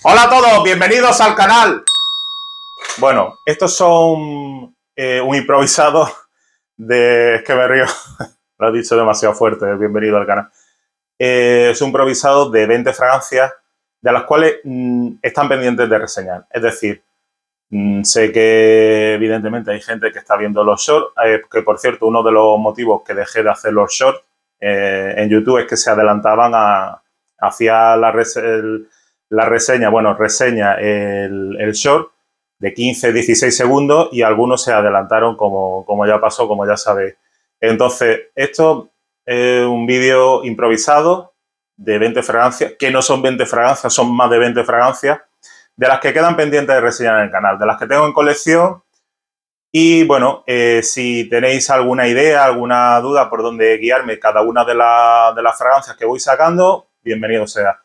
Hola a todos, bienvenidos al canal. Bueno, estos son un improvisado de... Es que me río, lo he dicho demasiado fuerte, bienvenido al canal. Es un improvisado de 20 fragancias de las cuales están pendientes de reseñar. Es decir, sé que evidentemente hay gente que está viendo los shorts, que por cierto uno de los motivos que dejé de hacer los shorts en YouTube es que se adelantaban hacia la reseña, reseña el short de 15, 16 segundos y algunos se adelantaron como ya pasó, como ya sabéis. Entonces, esto es un vídeo improvisado de 20 fragancias, que no son 20 fragancias, son más de 20 fragancias, de las que quedan pendientes de reseñar en el canal, de las que tengo en colección. Y bueno, si tenéis alguna idea, alguna duda por dónde guiarme cada una de las fragancias que voy sacando, bienvenido sea.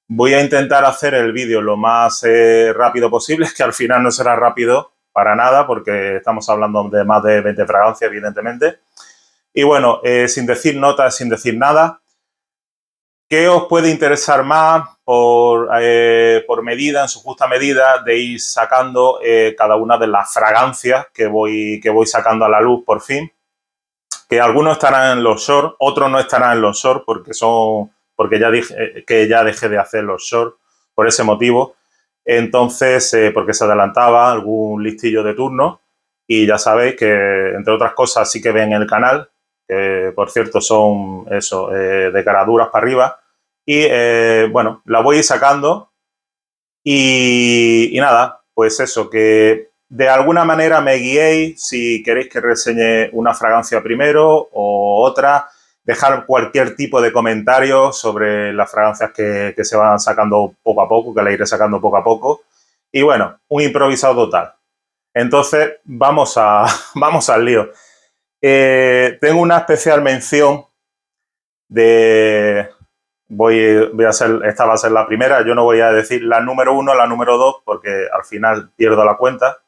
Voy a intentar hacer el vídeo lo más rápido posible, que al final no será rápido para nada, porque estamos hablando de más de 20 fragancias, evidentemente. Y bueno, sin decir notas, sin decir nada, ¿qué os puede interesar más por medida, en su justa medida, de ir sacando cada una de las fragancias que voy sacando a la luz por fin? Que algunos estarán en los shorts, otros no estarán en los shorts porque ya dije que ya dejé de hacer los shorts por ese motivo. Entonces, porque se adelantaba algún listillo de turno y ya sabéis que, entre otras cosas, sí que ven el canal, que por cierto son eso, de caraduras para arriba. Y bueno, la voy a ir sacando y nada, pues eso, que de alguna manera me guiéis si queréis que reseñe una fragancia primero o otra. Dejar cualquier tipo de comentario sobre las fragancias que se van sacando poco a poco, que la iré sacando poco a poco. Y bueno, un improvisado total. Entonces, vamos al lío. Tengo una especial mención de... esta va a ser la primera. Yo no voy a decir la número 1, la número 2, porque al final pierdo la cuenta,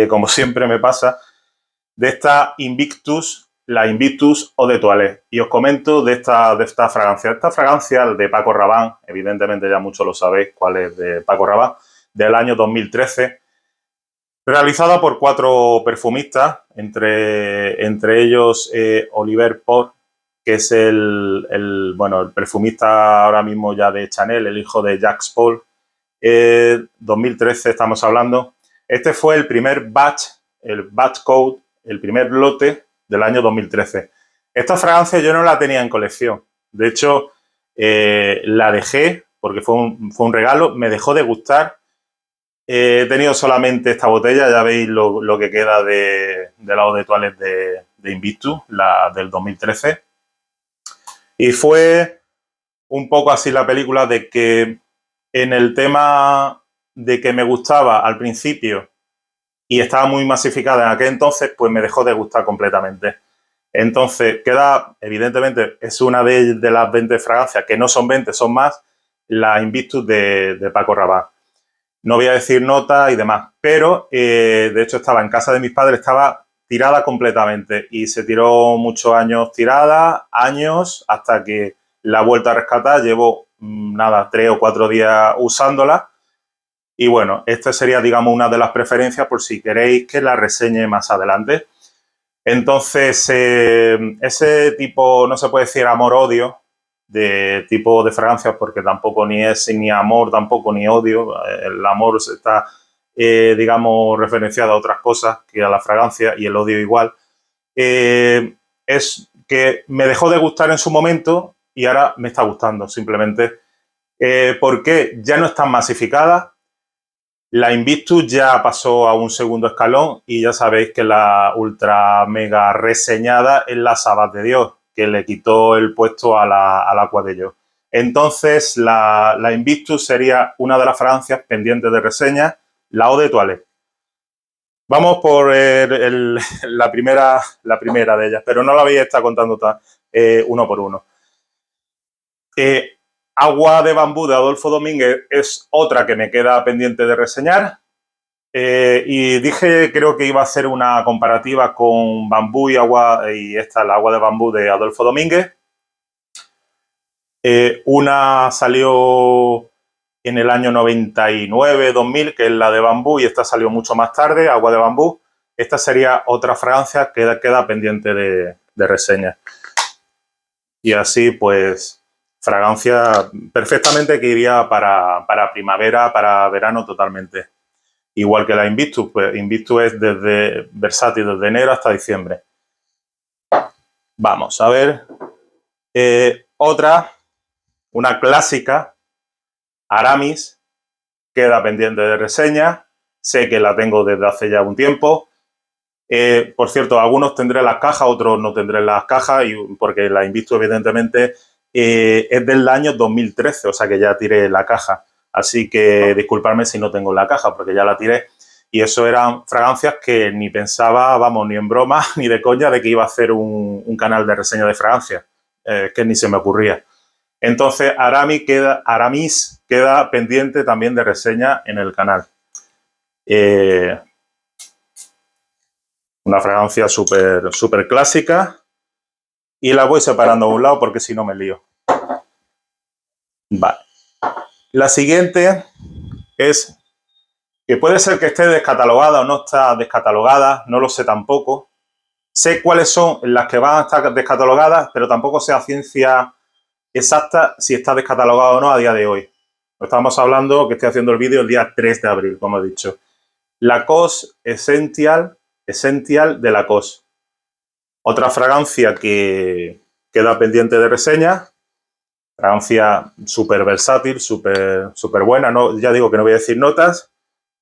como siempre me pasa, de esta Invictus, la Invictus Eau de Toilette. Y os comento de esta fragancia. Esta fragancia, de Paco Rabanne, evidentemente ya muchos lo sabéis cuál es, de Paco Rabanne, del año 2013, realizada por 4 perfumistas, entre ellos Oliver Port, que es el perfumista ahora mismo ya de Chanel, el hijo de Jacques Paul. 2013 estamos hablando. Este fue el primer el batch code, el primer lote del año 2013. Esta fragancia yo no la tenía en colección. De hecho, la dejé porque fue un regalo. Me dejó de gustar. He tenido solamente esta botella. Ya veis lo que queda de la Eau de Toilette de Invictus, la del 2013. Y fue un poco así la película de que en el tema de que me gustaba al principio y estaba muy masificada en aquel entonces, pues me dejó de gustar completamente. Entonces, queda, evidentemente, es una de las 20 fragancias, que no son 20, son más, la Invictus de Paco Rabanne. No voy a decir nota y demás, pero de hecho estaba en casa de mis padres, estaba tirada completamente y se tiró muchos años tirada, hasta que la he vuelto a rescatar. Llevo, 3 o 4 días usándola. Y bueno, esta sería, digamos, una de las preferencias por si queréis que la reseñe más adelante. Entonces, ese tipo, no se puede decir amor-odio, de tipo de fragancias, porque tampoco ni es ni amor, tampoco ni odio. El amor está, digamos, referenciado a otras cosas que a la fragancia, y el odio igual. Es que me dejó de gustar en su momento y ahora me está gustando, simplemente. Porque ya no están masificadas. La Invictus ya pasó a un segundo escalón y ya sabéis que la ultra mega reseñada es la Sabbath de Dios, que le quitó el puesto al Aqua de Dios. Entonces, la Invictus sería una de las fragancias pendientes de reseña, la Eau de Toilette. Vamos por la primera de ellas, pero no la voy a estar contando uno por uno. Agua de Bambú de Adolfo Domínguez es otra que me queda pendiente de reseñar. Y dije, creo que iba a hacer una comparativa con Bambú y agua, y esta, la Agua de Bambú de Adolfo Domínguez. Una salió en el año 99, 2000, que es la de bambú, y esta salió mucho más tarde, agua de bambú. Esta sería otra fragancia que queda pendiente de reseña. Y así, pues, fragancia perfectamente que iría para primavera, para verano totalmente. Igual que la Invictus, pues Invictus es desde versátil desde enero hasta diciembre. Vamos a ver. Otra, una clásica, Aramis, queda pendiente de reseña. Sé que la tengo desde hace ya un tiempo. Por cierto, algunos tendré las cajas, otros no tendré las cajas, porque la Invictus, evidentemente, es del año 2013, o sea que ya tiré la caja. Así que disculpadme si no tengo la caja, porque ya la tiré. Y eso eran fragancias que ni pensaba, vamos, ni en broma, ni de coña, de que iba a hacer un canal de reseña de fragancias. Que ni se me ocurría. Entonces, Aramis queda pendiente también de reseña en el canal. Una fragancia súper clásica. Y la voy separando a un lado porque si no me lío. Vale. La siguiente es que puede ser que esté descatalogada o no está descatalogada, no lo sé tampoco. Sé cuáles son las que van a estar descatalogadas, pero tampoco sé a ciencia exacta si está descatalogada o no a día de hoy. Estamos hablando que estoy haciendo el vídeo el día 3 de abril, como he dicho. Lacoste Essential de Lacoste. Otra fragancia que queda pendiente de reseña. Fragancia súper versátil, súper buena. No, ya digo que no voy a decir notas.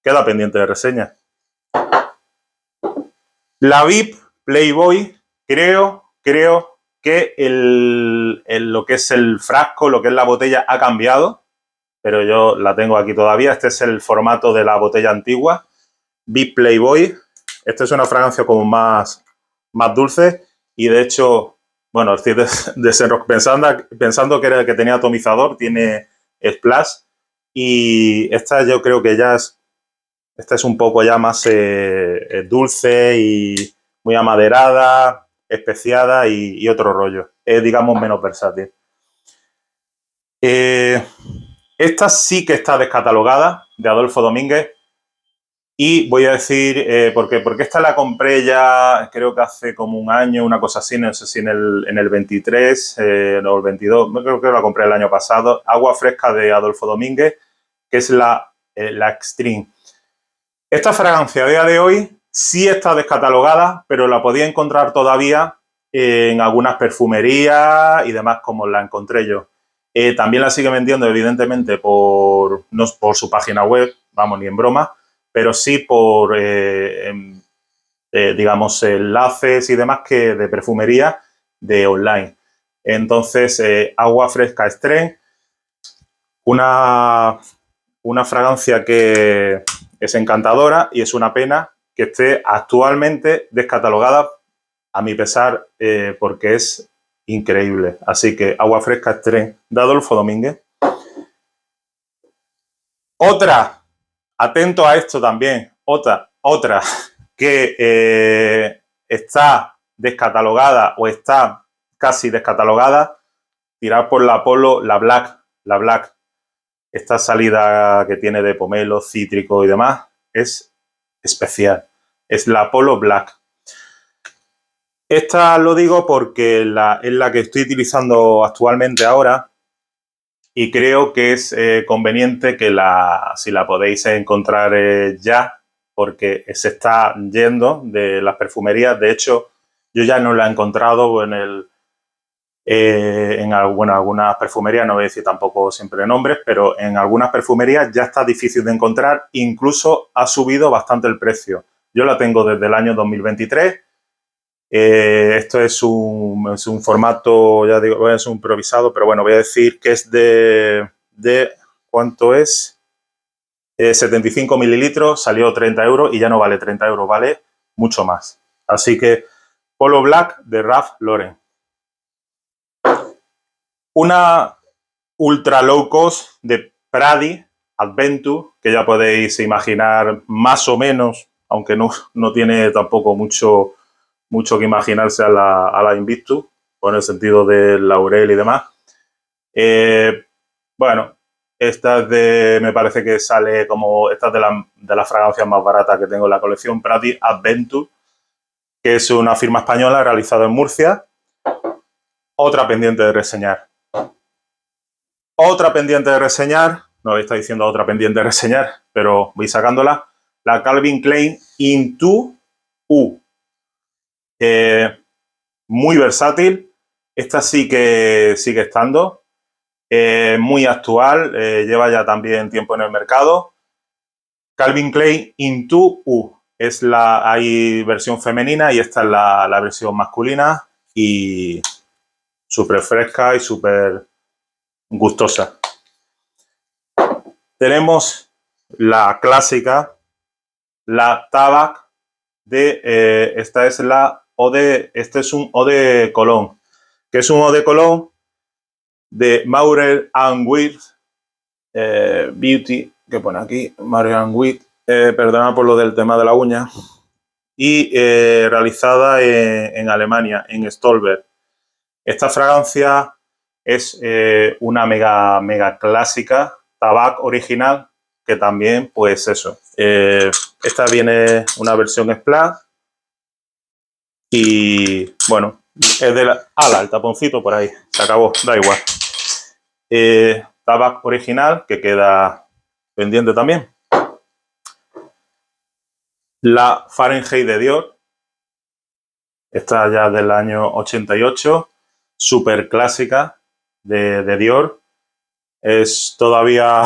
Queda pendiente de reseña. La VIP Playboy, creo que lo que es el frasco, lo que es la botella ha cambiado, pero yo la tengo aquí todavía. Este es el formato de la botella antigua. VIP Playboy. Esta es una fragancia como más dulce y de hecho, bueno, estoy pensando que era el que tenía atomizador, tiene splash y esta yo creo que ya es, esta es un poco ya más dulce y muy amaderada, especiada y otro rollo. Es, digamos, menos versátil. Esta sí que está descatalogada, de Adolfo Domínguez. Y voy a decir por qué. Porque esta la compré ya, creo que hace como un año, una cosa así, no sé si en el 23 o el 22, creo que la compré el año pasado. Agua fresca de Adolfo Domínguez, que es la Extreme. Esta fragancia a día de hoy sí está descatalogada, pero la podía encontrar todavía en algunas perfumerías y demás como la encontré yo. También la sigue vendiendo, evidentemente, no por su página web, vamos, ni en broma, pero sí por, digamos, enlaces y demás que de perfumería de online. Entonces, Agua Fresca Extreme, una fragancia que es encantadora y es una pena que esté actualmente descatalogada, a mi pesar, porque es increíble. Así que Agua Fresca Extreme de Adolfo Domínguez. Otra, atento a esto también, otra que está descatalogada o está casi descatalogada, tirar por la Apollo, la Black. Esta salida que tiene de pomelo, cítrico y demás es especial. Es la Apollo Black. Esta lo digo porque es la que estoy utilizando actualmente ahora y creo que es conveniente que si la podéis encontrar ya, porque se está yendo de las perfumerías. De hecho, yo ya no la he encontrado en algunas perfumerías, no voy a decir tampoco siempre nombres, pero en algunas perfumerías ya está difícil de encontrar, incluso ha subido bastante el precio. Yo la tengo desde el año 2023. Esto es un formato, ya digo, es un improvisado, pero bueno, voy a decir que es de ¿cuánto es? 75 mililitros, salió 30 euros y ya no vale 30 euros, vale mucho más. Así que Polo Black de Ralph Lauren. Una ultra low cost de Pradi Adventure, que ya podéis imaginar más o menos, aunque no tiene tampoco mucho que imaginarse a la Invictus, en el sentido del laurel y demás. Bueno, Esta es de, me parece que sale como, esta es de las fragancias más baratas que tengo en la colección, Prati Adventure, que es una firma española realizada en Murcia. Otra pendiente de reseñar. Otra pendiente de reseñar, no le está diciendo otra pendiente de reseñar, pero voy sacándola. La Calvin Klein Into U. Muy versátil. Esta sí que sigue estando. Muy actual. Lleva ya también tiempo en el mercado. Calvin Klein Into U. Hay versión femenina y esta es la versión masculina. Y súper fresca y súper gustosa. Tenemos la clásica, la Tabac de, esta es la este es un Eau de Cologne, que es un Eau de Cologne de Maurel & Weir Beauty, que pone aquí, Maurel & Weir, perdona por lo del tema de la uña, y realizada en Alemania, en Stolberg. Esta fragancia es una mega clásica, Tabac original, que también, pues eso. Esta viene una versión Splash y, bueno, es de la... ¡Hala! El taponcito por ahí. Se acabó, da igual. Tabac original, que queda pendiente también. La Fahrenheit de Dior. Esta ya del año 88. Súper clásica de Dior. Es todavía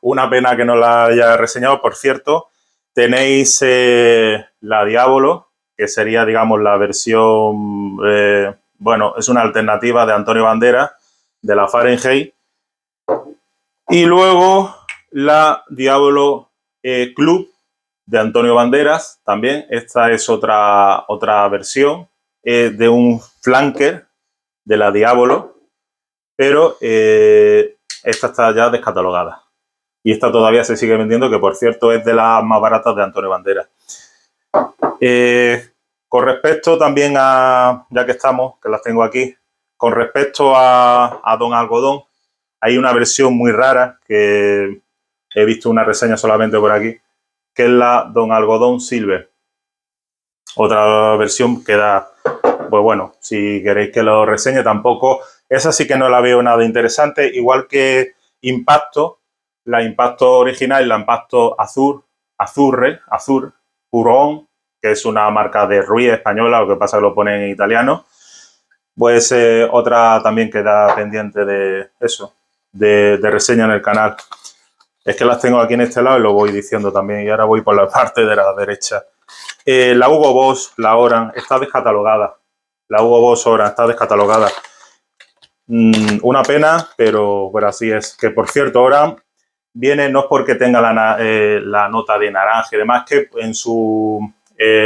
una pena que no la haya reseñado. Por cierto, tenéis la Diabolo, que sería, digamos, la versión, bueno, es una alternativa de Antonio Banderas, de la Fahrenheit. Y luego la Diabolo Club de Antonio Banderas, también. Esta es otra versión de un flanker de la Diabolo, pero esta está ya descatalogada. Y esta todavía se sigue vendiendo, que por cierto es de las más baratas de Antonio Banderas. Con respecto también a, ya que estamos, que las tengo aquí, con respecto a Don Algodón, hay una versión muy rara que he visto una reseña solamente por aquí, que es la Don Algodón Silver. Otra versión que da, pues bueno, si queréis que lo reseñe, tampoco, esa sí que no la veo nada interesante, igual que Impacto, la Impacto original y la Impacto Azur, Purón, que es una marca de Ruiz española, lo que pasa es que lo pone en italiano, pues otra también queda pendiente de eso, de reseña en el canal. Es que las tengo aquí en este lado y lo voy diciendo también, y ahora voy por la parte de la derecha. La Hugo Boss, la Oran, está descatalogada. La Hugo Boss Oran está descatalogada. Una pena, pero así es. Que por cierto, Oran viene no es porque tenga la nota de naranja y demás, que en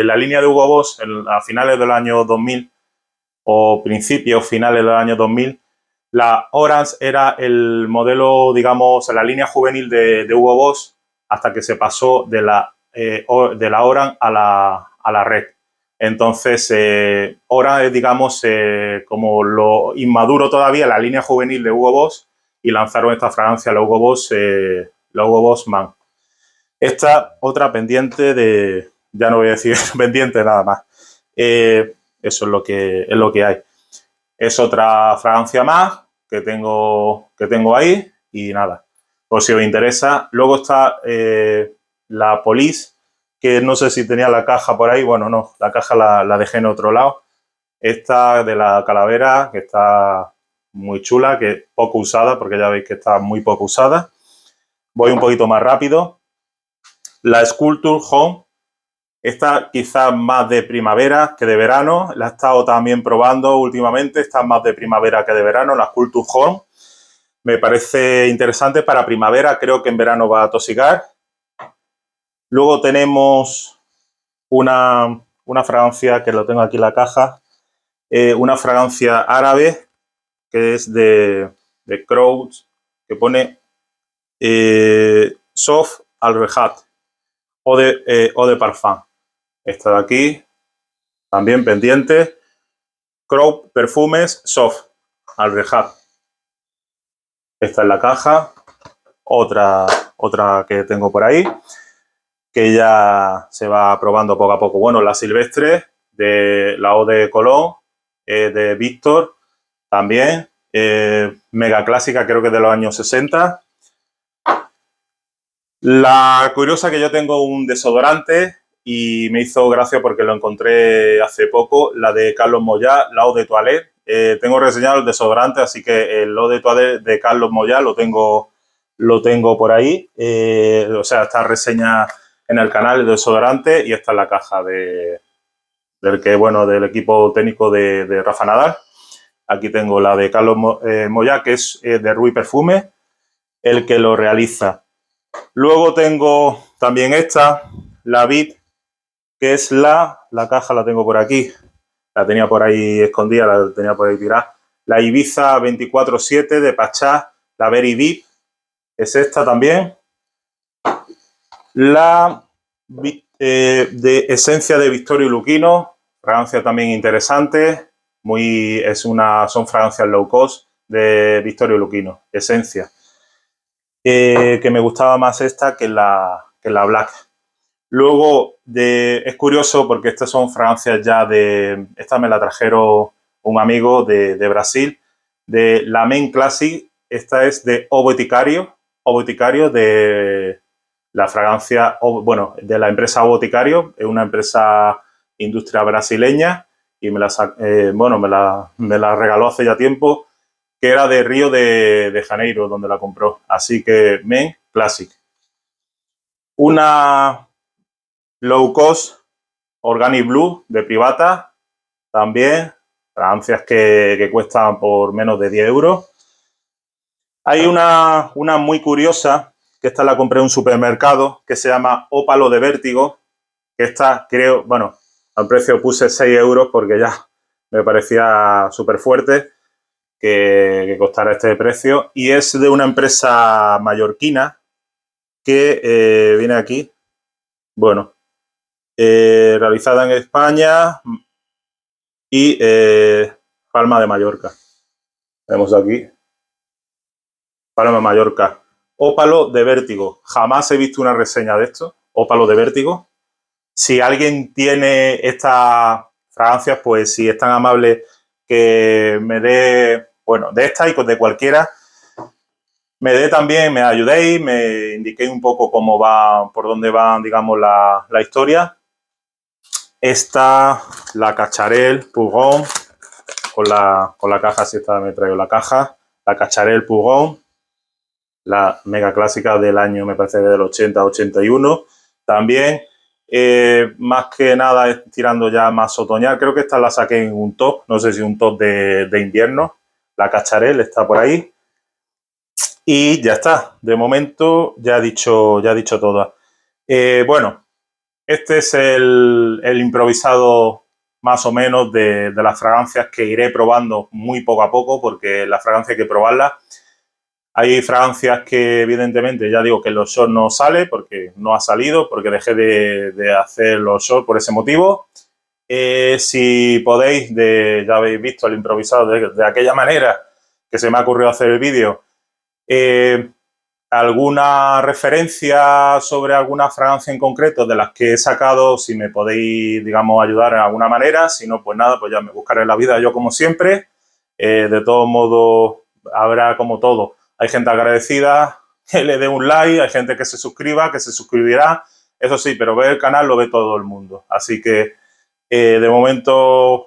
la línea de Hugo Boss, a finales del año 2000 o principios, finales del año 2000, la Orange era el modelo, digamos, la línea juvenil de Hugo Boss, hasta que se pasó de la Orange a la Red. Entonces, Orange es, digamos, como lo inmaduro todavía, la línea juvenil de Hugo Boss, y lanzaron esta fragancia, la Hugo Boss Man. Esta otra pendiente de, ya no voy a decir pendiente nada más. Eso es lo que hay. Es otra fragancia más que tengo ahí y nada, por si os interesa. Luego está la Police, que no sé si tenía la caja por ahí. Bueno, no, la caja la dejé en otro lado. Esta de la calavera, que está muy chula, que poco usada, porque ya veis que está muy poco usada. Voy un poquito más rápido. La Sculpture Home. Esta quizás más de primavera que de verano. La he estado también probando últimamente. Está más de primavera que de verano, la Sculpture Home. Me parece interesante para primavera. Creo que en verano va a tosigar. Luego tenemos una fragancia, que lo tengo aquí en la caja. Una fragancia árabe, que es de Crows, que pone Soft al-Rehat, o de Parfum. Esta de aquí, también pendiente. Crow Perfumes Soft al-Rehat. Esta es la caja. otra que tengo por ahí, que ya se va probando poco a poco. Bueno, la Silvestre, de la Eau de Cologne, de Víctor, también. Mega clásica, creo que de los años 60. La curiosa que yo tengo un desodorante y me hizo gracia porque lo encontré hace poco, la de Carlos Moyà, la Eau de Toilette. Tengo reseñado el desodorante, así que el Eau de Toilette de Carlos Moyà lo tengo por ahí. O sea, está reseña en el canal de desodorante y está en la caja del equipo técnico de Rafa Nadal. Aquí tengo la de Carlos Moyà, que es de Rui Perfume, el que lo realiza. Luego tengo también esta, la Vid, que es la caja la tengo por aquí. La tenía por ahí escondida, la tenía por ahí tirada. La Ibiza 24/7 de Pachá, la Very Deep, es esta también. La de esencia de Vittorio Luchino, fragancia también interesante. Son fragancias low cost de Vittorio Luchino, esencia. Que me gustaba más esta que la Black. Luego, es curioso porque estas son fragancias esta me la trajeron un amigo de Brasil, de la Main Classic. Esta es de O Boticario de la fragancia, de la empresa O Boticario, es una empresa industria brasileña y me la regaló hace ya tiempo, que era de Río de Janeiro, donde la compró. Así que Main Classic. Una low cost Organic Blue de Privata, también, fragancias que cuestan por menos de 10 euros. Hay una muy curiosa, que esta la compré en un supermercado, que se llama Ópalo de Vértigo, que esta creo, al precio puse 6 euros porque ya me parecía súper fuerte que costara este precio, y es de una empresa mallorquina que viene aquí, realizada en España y Palma de Mallorca. Vemos aquí. Palma de Mallorca. Ópalo de Vértigo. Jamás he visto una reseña de esto. Ópalo de Vértigo. Si alguien tiene estas fragancias, pues si es tan amable que me dé, de esta y de cualquiera, me dé también, me ayudéis, me indiquéis un poco cómo va, por dónde va, digamos, la historia. Esta, la Cacharel Pugón, con la caja, si esta me traigo la caja, la Cacharel Pugón, la mega clásica del año, me parece, del 80-81. También, más que nada, tirando ya más otoñal, creo que esta la saqué en un top, no sé si un top de invierno. La Cacharel está por ahí. Y ya está, de momento ya he dicho todas. Este es el improvisado más o menos de las fragancias que iré probando muy poco a poco, porque las fragancias hay que probarlas. Hay fragancias que evidentemente ya digo que los shorts no sale porque no ha salido, porque dejé de hacer los shorts por ese motivo. Si podéis, ya habéis visto el improvisado de aquella manera que se me ha ocurrido hacer el vídeo, alguna referencia sobre alguna fragancia en concreto de las que he sacado, si me podéis, digamos, ayudar en alguna manera. Si no, pues nada, pues ya me buscaré la vida yo como siempre. De todos modos, habrá como todo. Hay gente agradecida que le dé un like, hay gente que se suscriba, que se suscribirá. Eso sí, pero ver el canal lo ve todo el mundo. Así que, de momento,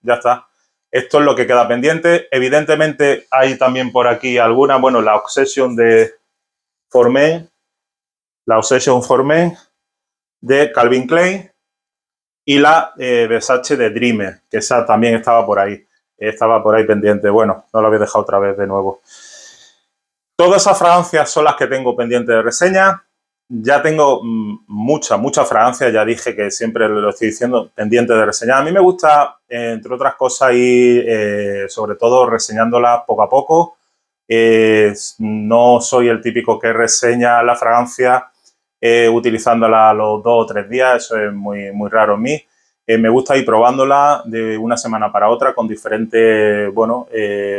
ya está. Esto es lo que queda pendiente. Evidentemente, hay también por aquí alguna, la Obsession de Formen, la Obsession Formen de Calvin Klein y la Versace de Dreamer, que esa también estaba por ahí. Estaba por ahí pendiente. Bueno, no la había dejado otra vez de nuevo. Todas esas fragancias son las que tengo pendientes de reseña. Ya tengo muchas fragancias, ya dije que siempre lo estoy diciendo, pendientes de reseñar. A mí me gusta, entre otras cosas, ir sobre todo reseñándolas poco a poco. No soy el típico que reseña la fragancia utilizándola a los 2 o 3 días, eso es muy raro en mí. Me gusta ir probándola de una semana para otra con diferentes,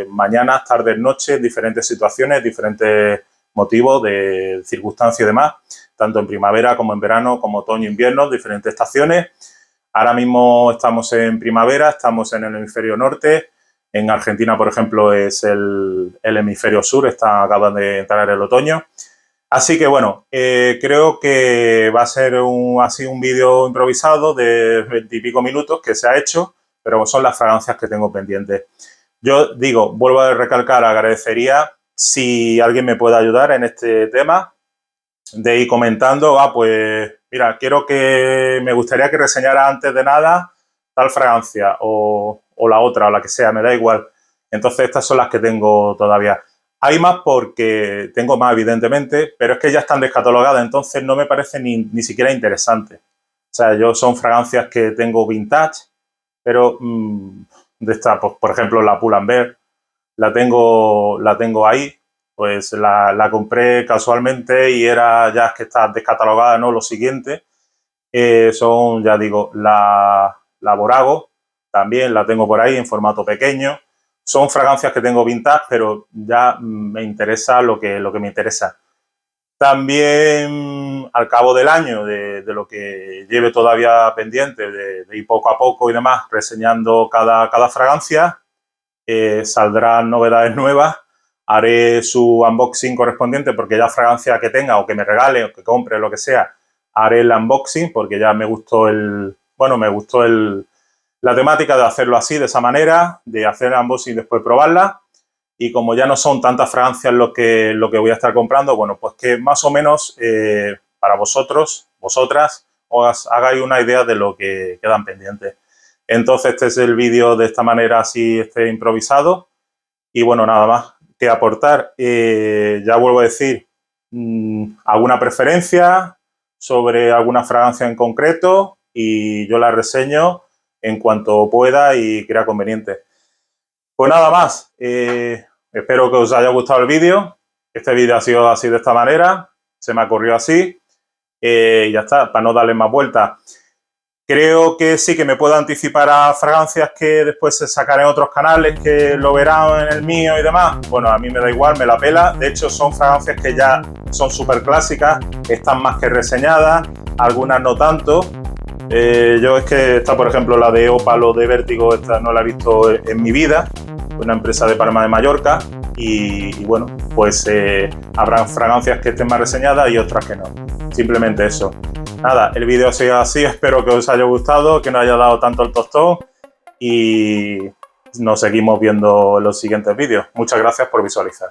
mañanas, tardes, noches, diferentes situaciones, diferentes motivo de circunstancias y demás, tanto en primavera como en verano, como otoño, invierno, diferentes estaciones. Ahora mismo estamos en primavera, estamos en el hemisferio norte. En Argentina, por ejemplo, es el hemisferio sur, acaba de entrar el otoño. Así que, bueno, creo que va a ser así un vídeo improvisado de 20 y pico minutos que se ha hecho, pero son las fragancias que tengo pendientes. Yo digo, vuelvo a recalcar, agradecería si alguien me puede ayudar en este tema, de ir comentando, pues mira, me gustaría que reseñara antes de nada tal fragancia o la otra o la que sea, me da igual. Entonces estas son las que tengo todavía. Hay más porque tengo más, evidentemente, pero es que ya están descatalogadas, entonces no me parece ni siquiera interesante. O sea, son fragancias que tengo vintage, pero de esta, pues, por ejemplo, la Pull&Bear, la tengo ahí. Pues la compré casualmente y ya que está descatalogada, ¿no? Lo siguiente son, ya digo, la Borago, también la tengo por ahí en formato pequeño. Son fragancias que tengo vintage, pero ya me interesa lo que me interesa. También al cabo del año, de lo que lleve todavía pendiente, de ir poco a poco y demás, reseñando cada fragancia, saldrán novedades nuevas. Haré su unboxing correspondiente porque ya fragancia que tenga o que me regale o que compre, lo que sea, haré el unboxing porque ya me gustó la temática de hacerlo así, de esa manera, de hacer el unboxing y después probarla. Y como ya no son tantas fragancias lo que voy a estar comprando, bueno, pues que más o menos para vosotras, os hagáis una idea de lo que quedan pendientes. Entonces, este es el vídeo de esta manera, así improvisado. Y bueno, nada más que aportar. Ya vuelvo a decir, alguna preferencia sobre alguna fragancia en concreto y yo la reseño en cuanto pueda y crea conveniente. Pues nada más. Espero que os haya gustado el vídeo. Este vídeo ha sido así de esta manera. Se me ha ocurrido así. Y ya está, para no darle más vueltas. Creo que sí que me puedo anticipar a fragancias que después se sacaré en otros canales, que lo verán en el mío y demás. Bueno, a mí me da igual, me la pela. De hecho, son fragancias que ya son súper clásicas, están más que reseñadas, algunas no tanto. Yo es que esta, por ejemplo, la de Ópalo de Vértigo, esta no la he visto en mi vida. Una empresa de Palma de Mallorca. Y bueno, pues habrán fragancias que estén más reseñadas y otras que no. Simplemente eso. Nada, el vídeo ha sido así, espero que os haya gustado, que no haya dado tanto el tostón y nos seguimos viendo en los siguientes vídeos. Muchas gracias por visualizar.